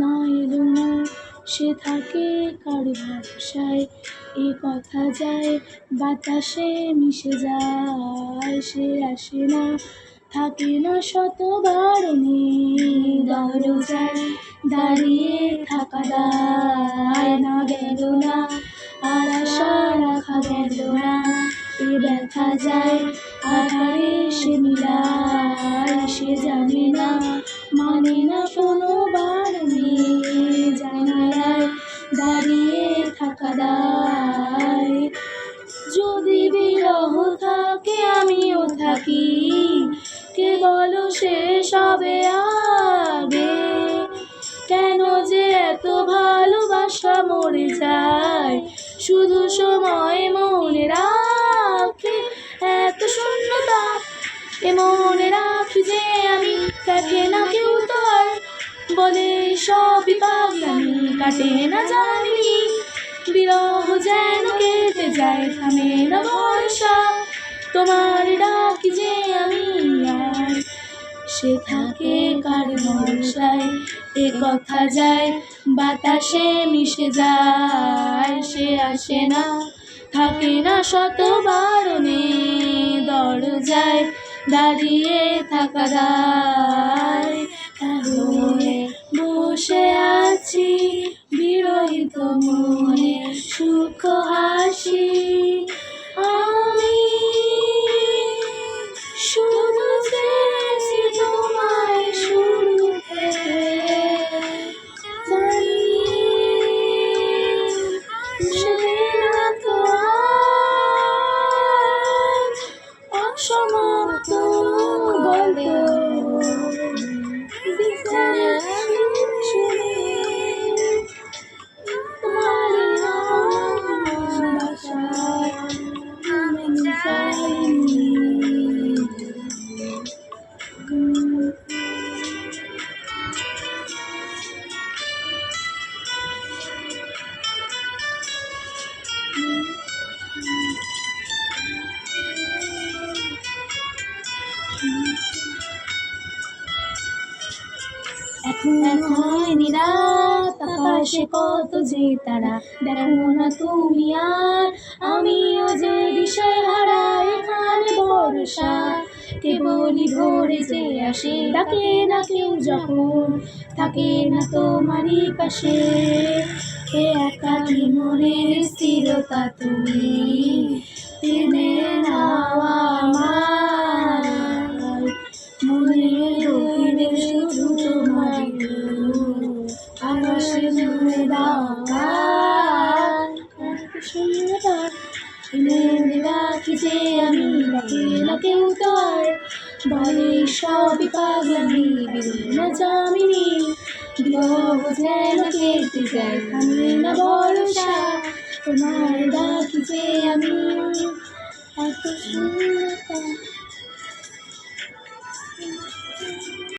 না এলো না, সে থাকে কার ভরসায়, এ কথা যায় বাতাসে মিশে যায়। সে আসে না, থাকে না শত বারণে, দরজায় দাঁড়িয়ে থাকা দায়। না গেল না, আর আশা রাখা গেল না, এ ব্যথা যায় আধারে সে মিলায়। সে জানে না, মানে না কোনো বারণে, জানালায় দাঁড়িয়ে থাকা দায়। যদি বিরহ থাকে আমিও থাকি, কে বলো শেষ হবে আগে? কেন যে এত ভালোবাসা মরে যায়, শুধু সময় মনে রাখে এত শূন্যতা। এ মনে রাখি যে আমি, দেখে না কেউ তো আর, বলে সবই পাগলামি, কাটে না জানি। বিরহ যেন কেটে যায়, থামে না ভরসা, তোমার ডাকি যে আমি আর। সে থাকে কার ভরসায়, এ কথা যায় বাতাসে মিশে যায়। সে আসে না, থাকে না শত বারণে, দরজায় দাঁড়িয়ে থাকা দায়। তাহলে বসে আছি বিরহিত মনে, সুখ হাসি আমি, শুধু চেয়েছি তোমায় শুরু থেকে জানি। সেদিন তো আর অসমাপ্ত গল্প, বিছানা শুনে তোমার বাসায় আমি যাইনি। এখন হয়নি রাত, আকাশে কত যে তারা, দেখো না তুমি আর আমিও যে দিশেহারা। এখানে ভরসা কেবলই ভোরে যে আসে, ডাকে না কেউ যখন থাকে না তোমারই পাশে। এ একাকী মনের স্থিরতা তুমি টেনে নাও আমার, মনের গভীরে শুধু তোমার আকাশে জুড়ে দাও গান। শূন্যতা এনে রাখি যে আমি, ডাকে না কেউ তো আর, বলে সবই পাগলামি, বেরোয় না জামিনি। বিরহ যেন কেটে যায়, থামে না ভরসা, তোমার ডাকি যে আমি, এত শূন্যতা।